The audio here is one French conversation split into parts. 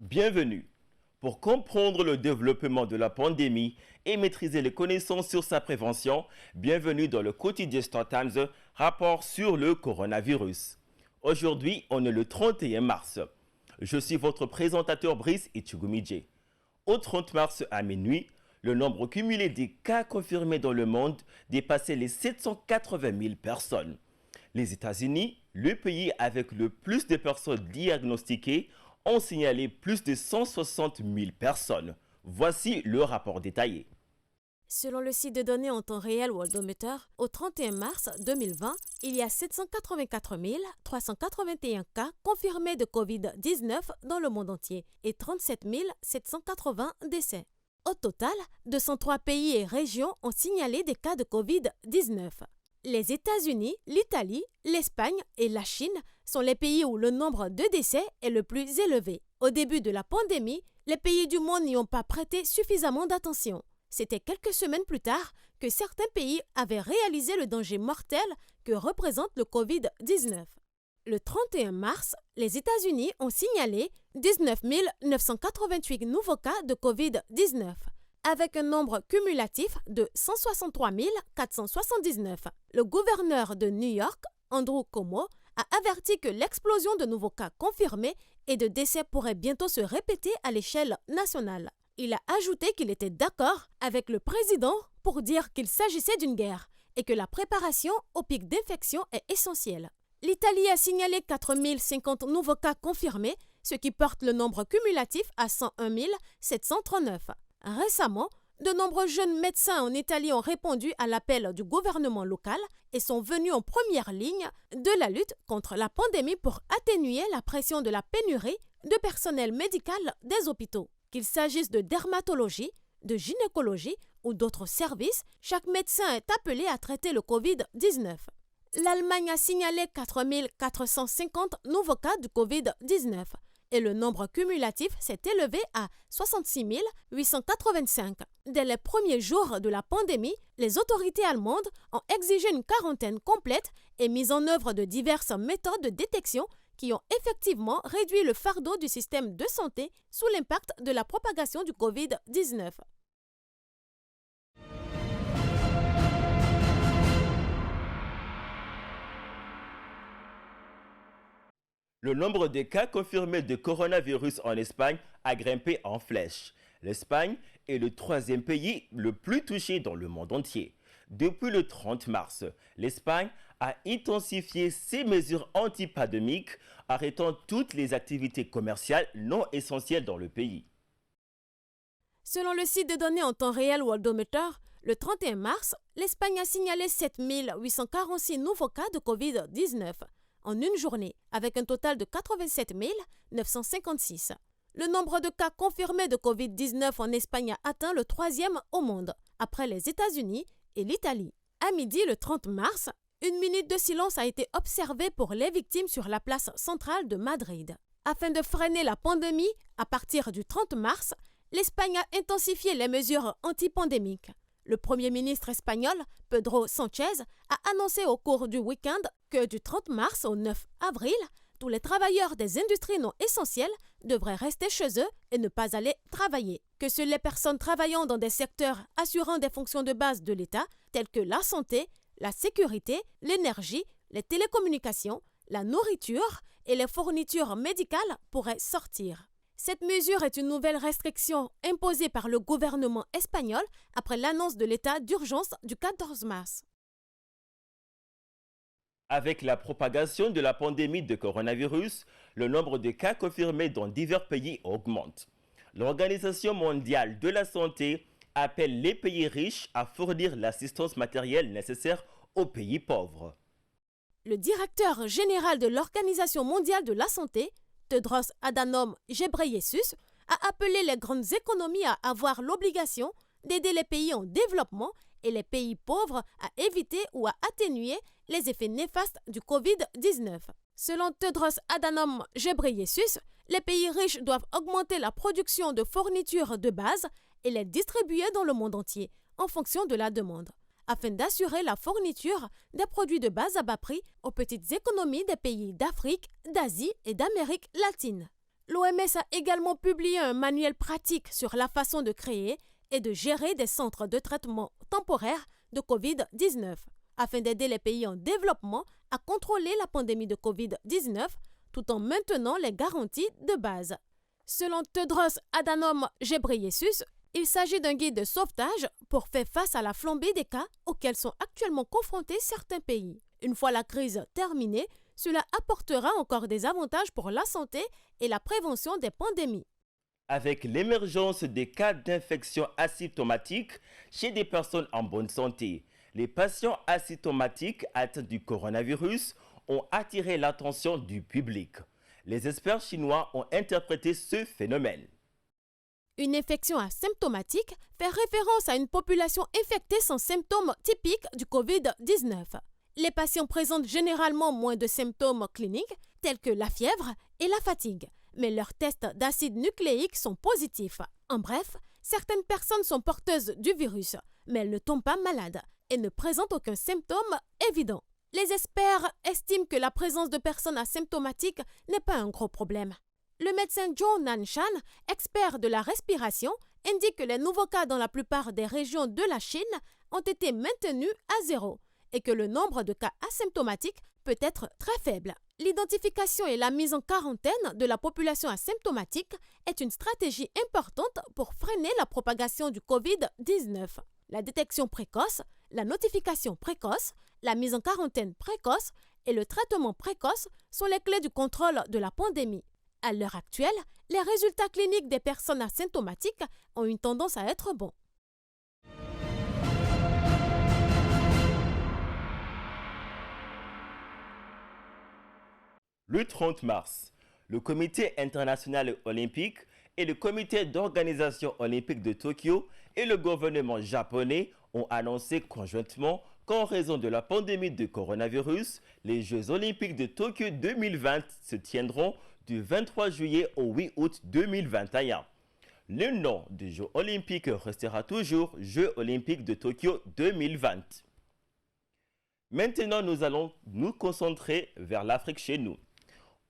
Bienvenue. Pour comprendre le développement de la pandémie et maîtriser les connaissances sur sa prévention, bienvenue dans le quotidien Star Times, rapport sur le coronavirus. Aujourd'hui, on est le 31 mars. Je suis votre présentateur Brice Ichugumidje. Au 30 mars à minuit, le nombre cumulé des cas confirmés dans le monde dépassait les 780 000 personnes. Les États-Unis, le pays avec le plus de personnes diagnostiquées, ont signalé plus de 160 000 personnes. Voici le rapport détaillé. Selon le site de données en temps réel Worldometer, au 31 mars 2020, il y a 784 381 cas confirmés de Covid-19 dans le monde entier et 37 780 décès. Au total, 203 pays et régions ont signalé des cas de Covid-19. Les États-Unis, l'Italie, l'Espagne et la Chine sont les pays où le nombre de décès est le plus élevé. Au début de la pandémie, les pays du monde n'y ont pas prêté suffisamment d'attention. C'était quelques semaines plus tard que certains pays avaient réalisé le danger mortel que représente le Covid-19. Le 31 mars, les États-Unis ont signalé 19 988 nouveaux cas de Covid-19, avec un nombre cumulatif de 163 479. Le gouverneur de New York, Andrew Cuomo, a averti que l'explosion de nouveaux cas confirmés et de décès pourrait bientôt se répéter à l'échelle nationale. Il a ajouté qu'il était d'accord avec le président pour dire qu'il s'agissait d'une guerre et que la préparation au pic d'infection est essentielle. L'Italie a signalé 4 050 nouveaux cas confirmés, ce qui porte le nombre cumulatif à 101 739. Récemment, de nombreux jeunes médecins en Italie ont répondu à l'appel du gouvernement local et sont venus en première ligne de la lutte contre la pandémie pour atténuer la pression de la pénurie de personnel médical des hôpitaux. Qu'il s'agisse de dermatologie, de gynécologie ou d'autres services, chaque médecin est appelé à traiter le Covid-19. L'Allemagne a signalé 4 450 nouveaux cas de Covid-19 et le nombre cumulatif s'est élevé à 66 885. Dès les premiers jours de la pandémie, les autorités allemandes ont exigé une quarantaine complète et mis en œuvre de diverses méthodes de détection qui ont effectivement réduit le fardeau du système de santé sous l'impact de la propagation du Covid-19. Le nombre de cas confirmés de coronavirus en Espagne a grimpé en flèche. L'Espagne est le troisième pays le plus touché dans le monde entier. Depuis le 30 mars, l'Espagne a intensifié ses mesures antipandémiques, arrêtant toutes les activités commerciales non essentielles dans le pays. Selon le site de données en temps réel Worldometer, le 31 mars, l'Espagne a signalé 7 846 nouveaux cas de Covid-19 en une journée, avec un total de 87 956. Le nombre de cas confirmés de Covid-19 en Espagne a atteint le troisième au monde, après les États-Unis et l'Italie. À midi le 30 mars, une minute de silence a été observée pour les victimes sur la place centrale de Madrid. Afin de freiner la pandémie, à partir du 30 mars, l'Espagne a intensifié les mesures antipandémiques. Le Premier ministre espagnol, Pedro Sánchez, a annoncé au cours du week-end que du 30 mars au 9 avril, tous les travailleurs des industries non essentielles devraient rester chez eux et ne pas aller travailler. Que seules les personnes travaillant dans des secteurs assurant des fonctions de base de l'État, telles que la santé, la sécurité, l'énergie, les télécommunications, la nourriture et les fournitures médicales pourraient sortir. Cette mesure est une nouvelle restriction imposée par le gouvernement espagnol après l'annonce de l'état d'urgence du 14 mars. Avec la propagation de la pandémie de coronavirus, le nombre de cas confirmés dans divers pays augmente. L'Organisation mondiale de la santé appelle les pays riches à fournir l'assistance matérielle nécessaire aux pays pauvres. Le directeur général de l'Organisation mondiale de la santé, Tedros Adhanom Ghebreyesus, a appelé les grandes économies à avoir l'obligation d'aider les pays en développement et les pays pauvres à éviter ou à atténuer les effets néfastes du Covid-19. Selon Tedros Adhanom Ghebreyesus, les pays riches doivent augmenter la production de fournitures de base et les distribuer dans le monde entier en fonction de la demande, afin d'assurer la fourniture des produits de base à bas prix aux petites économies des pays d'Afrique, d'Asie et d'Amérique latine. L'OMS a également publié un manuel pratique sur la façon de créer et de gérer des centres de traitement temporaires de COVID-19 afin d'aider les pays en développement à contrôler la pandémie de COVID-19 tout en maintenant les garanties de base. Selon Tedros Adhanom Ghebreyesus, il s'agit d'un guide de sauvetage pour faire face à la flambée des cas auxquels sont actuellement confrontés certains pays. Une fois la crise terminée, cela apportera encore des avantages pour la santé et la prévention des pandémies. Avec l'émergence des cas d'infection asymptomatiques chez des personnes en bonne santé, les patients asymptomatiques atteints du coronavirus ont attiré l'attention du public. Les experts chinois ont interprété ce phénomène. Une infection asymptomatique fait référence à une population infectée sans symptômes typiques du COVID-19. Les patients présentent généralement moins de symptômes cliniques tels que la fièvre et la fatigue, mais leurs tests d'acide nucléique sont positifs. En bref, certaines personnes sont porteuses du virus, mais elles ne tombent pas malades et ne présentent aucun symptôme évident. Les experts estiment que la présence de personnes asymptomatiques n'est pas un gros problème. Le médecin Zhou Nanshan, expert de la respiration, indique que les nouveaux cas dans la plupart des régions de la Chine ont été maintenus à zéro et que le nombre de cas asymptomatiques peut être très faible. L'identification et la mise en quarantaine de la population asymptomatique est une stratégie importante pour freiner la propagation du COVID-19. La détection précoce, la notification précoce, la mise en quarantaine précoce et le traitement précoce sont les clés du contrôle de la pandémie. À l'heure actuelle, les résultats cliniques des personnes asymptomatiques ont une tendance à être bons. Le 30 mars, le Comité international olympique et le Comité d'organisation olympique de Tokyo et le gouvernement japonais ont annoncé conjointement qu'en raison de la pandémie de coronavirus, les Jeux olympiques de Tokyo 2020 se tiendront du 23 juillet au 8 août 2021. Le nom des Jeux olympiques restera toujours Jeux olympiques de Tokyo 2020. Maintenant, nous allons nous concentrer vers l'Afrique chez nous.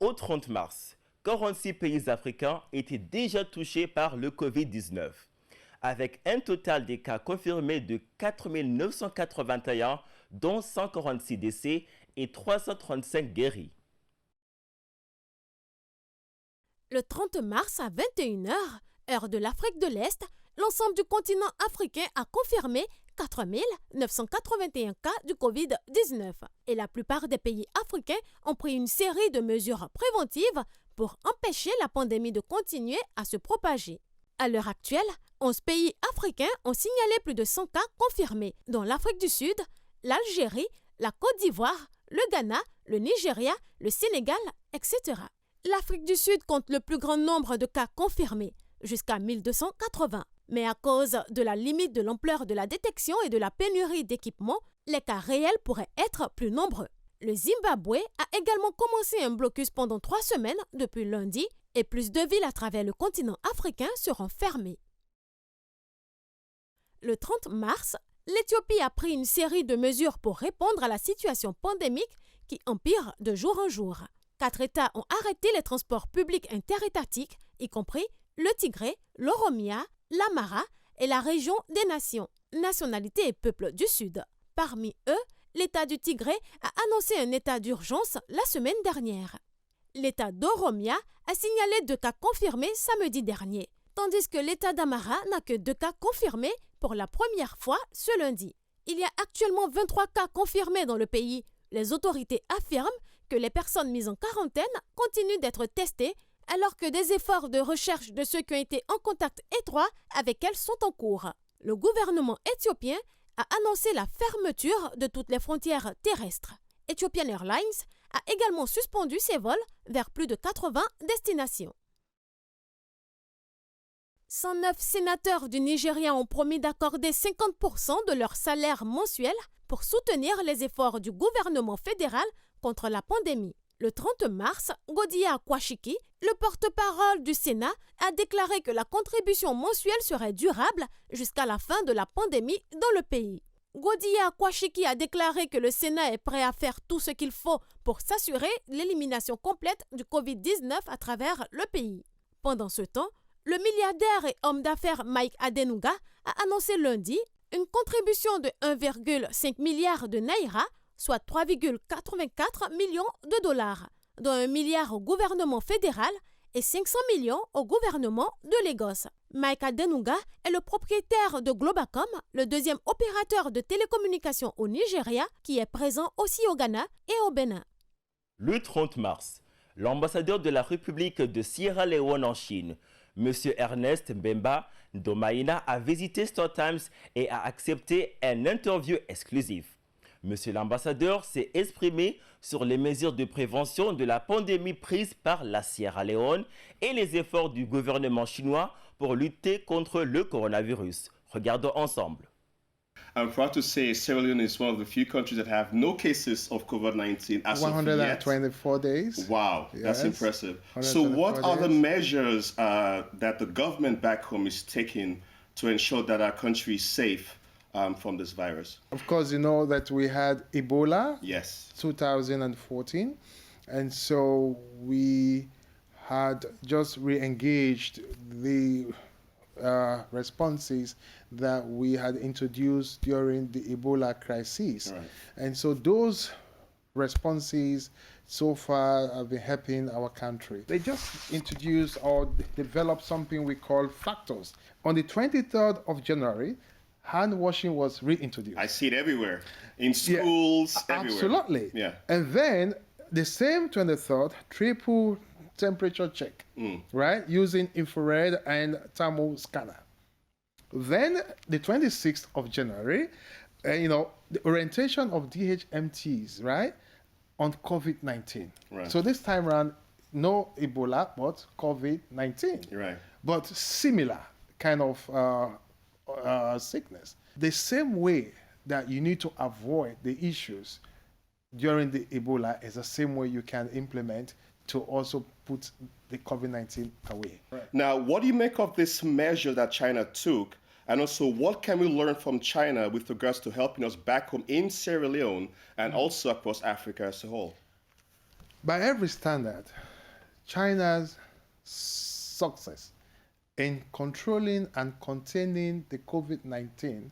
Au 30 mars, 46 pays africains étaient déjà touchés par le Covid-19, avec un total des cas confirmés de 4 981, dont 146 décès et 335 guéris. Le 30 mars à 21h, heure de l'Afrique de l'Est, l'ensemble du continent africain a confirmé 4 981 cas du Covid-19 et la plupart des pays africains ont pris une série de mesures préventives pour empêcher la pandémie de continuer à se propager. À l'heure actuelle, 11 pays africains ont signalé plus de 100 cas confirmés, dont l'Afrique du Sud, l'Algérie, la Côte d'Ivoire, le Ghana, le Nigeria, le Sénégal, etc. L'Afrique du Sud compte le plus grand nombre de cas confirmés, jusqu'à 1280. Mais à cause de la limite de l'ampleur de la détection et de la pénurie d'équipements, les cas réels pourraient être plus nombreux. Le Zimbabwe a également commencé un blocus pendant 3 semaines depuis lundi et plus de villes à travers le continent africain seront fermées. Le 30 mars, l'Éthiopie a pris une série de mesures pour répondre à la situation pandémique qui empire de jour en jour. 4 États ont arrêté les transports publics interétatiques, y compris le Tigré, l'Oromia, l'Amhara et la région des nations, nationalités et peuples du Sud. Parmi eux, l'État du Tigré a annoncé un état d'urgence la semaine dernière. L'État d'Oromia a signalé 2 cas confirmés samedi dernier, tandis que l'État d'Amhara n'a que 2 cas confirmés pour la première fois ce lundi. Il y a actuellement 23 cas confirmés dans le pays. Les autorités affirment que les personnes mises en quarantaine continuent d'être testées alors que des efforts de recherche de ceux qui ont été en contact étroit avec elles sont en cours. Le gouvernement éthiopien a annoncé la fermeture de toutes les frontières terrestres. Ethiopian Airlines a également suspendu ses vols vers plus de 80 destinations. 109 sénateurs du Nigeria ont promis d'accorder 50% de leur salaire mensuel pour soutenir les efforts du gouvernement fédéral contre la pandémie. Le 30 mars, Godiya Akwashiki, le porte-parole du Sénat, a déclaré que la contribution mensuelle serait durable jusqu'à la fin de la pandémie dans le pays. Godiya Akwashiki a déclaré que le Sénat est prêt à faire tout ce qu'il faut pour s'assurer l'élimination complète du Covid-19 à travers le pays. Pendant ce temps, le milliardaire et homme d'affaires Mike Adenuga a annoncé lundi une contribution de 1,5 milliard de naira, soit 3,84 millions de dollars, dont 1 milliard au gouvernement fédéral et 500 millions au gouvernement de Lagos. Mike Adenuga est le propriétaire de Globacom, le deuxième opérateur de télécommunications au Nigeria, qui est présent aussi au Ghana et au Bénin. Le 30 mars, l'ambassadeur de la République de Sierra Leone en Chine, M. Ernest Mbemba Ndomaina, a visité StarTimes et a accepté une interview exclusive. Monsieur l'ambassadeur s'est exprimé sur les mesures de prévention de la pandémie prises par la Sierra Leone et les efforts du gouvernement chinois pour lutter contre le coronavirus. Regardons ensemble. I'm proud to say Sierra Leone is one of the few countries that have no cases of COVID-19 as of yet. 124 days. Wow, that's impressive. So what are the measures that the government back home is taking to ensure that our country is safe from this virus? Of course, you know that we had Ebola. Yes. 2014. And so we had just re-engaged the responses that we had introduced during the Ebola crisis. Right. And so those responses so far have been helping our country. They just introduced or developed something we call factors. On the 23rd of January, hand washing was reintroduced. I see it everywhere, in schools, everywhere. Absolutely. Yeah. And then the same 23rd, triple temperature check, right? Using infrared and thermal scanner. Then the 26th of January, the orientation of DHMTs, right? On COVID-19. Right. So this time around, no Ebola, but COVID-19. Right. But similar kind of sickness. The same way that you need to avoid the issues during the Ebola is the same way you can implement to also put the COVID-19 away. Right. Now, what do you make of this measure that China took? And also, what can we learn from China with regards to helping us back home in Sierra Leone and also across Africa as a whole? By every standard, China's success in controlling and containing the COVID-19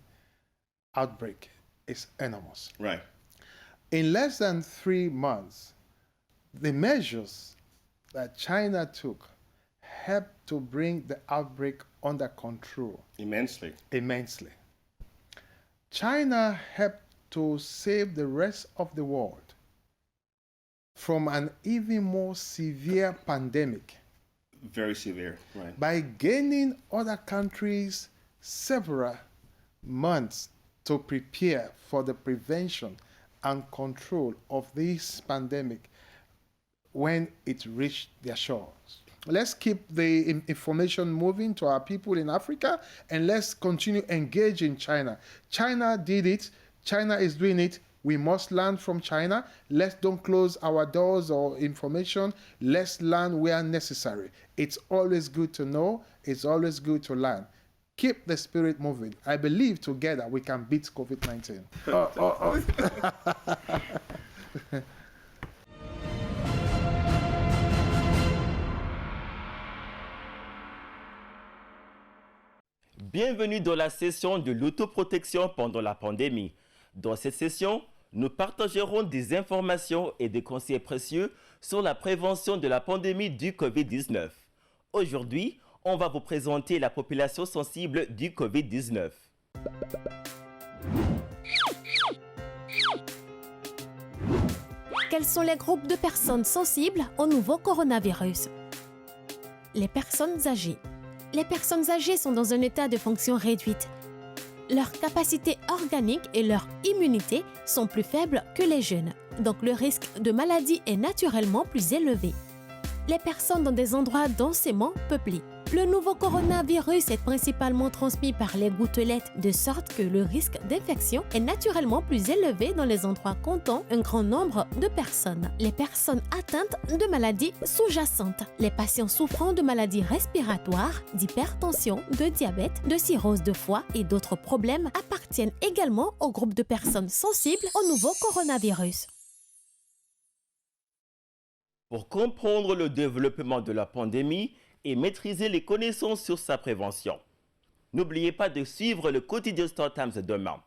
outbreak is enormous. Right. In less than 3 months, the measures that China took helped to bring the outbreak under control. Immensely. China helped to save the rest of the world from an even more severe pandemic. Very severe, right. By gaining other countries several months to prepare for the prevention and control of this pandemic when it reached their shores. Let's keep the information moving to our people in Africa, and let's continue engaging China. China did it. China is doing it. We must learn from China. Let's don't close our doors or information. Let's learn where necessary. It's always good to know. It's always good to learn. Keep the spirit moving. I believe together we can beat COVID-19. Bienvenue dans la session de l'autoprotection pendant la pandémie. Dans cette session, nous partagerons des informations et des conseils précieux sur la prévention de la pandémie du COVID-19. Aujourd'hui, on va vous présenter la population sensible du COVID-19. Quels sont les groupes de personnes sensibles au nouveau coronavirus? Les personnes âgées. Les personnes âgées sont dans un état de fonction réduite. Leur capacité organique et leur immunité sont plus faibles que les jeunes, donc le risque de maladie est naturellement plus élevé. Les personnes dans des endroits densément peuplés. Le nouveau coronavirus est principalement transmis par les gouttelettes, de sorte que le risque d'infection est naturellement plus élevé dans les endroits comptant un grand nombre de personnes. Les personnes atteintes de maladies sous-jacentes, les patients souffrant de maladies respiratoires, d'hypertension, de diabète, de cirrhose de foie et d'autres problèmes appartiennent également au groupe de personnes sensibles au nouveau coronavirus. Pour comprendre le développement de la pandémie et maîtriser les connaissances sur sa prévention. N'oubliez pas de suivre le quotidien Star Times demain.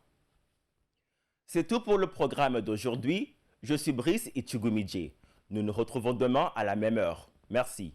C'est tout pour le programme d'aujourd'hui. Je suis Brice Itchugumidji. Nous nous retrouvons demain à la même heure. Merci.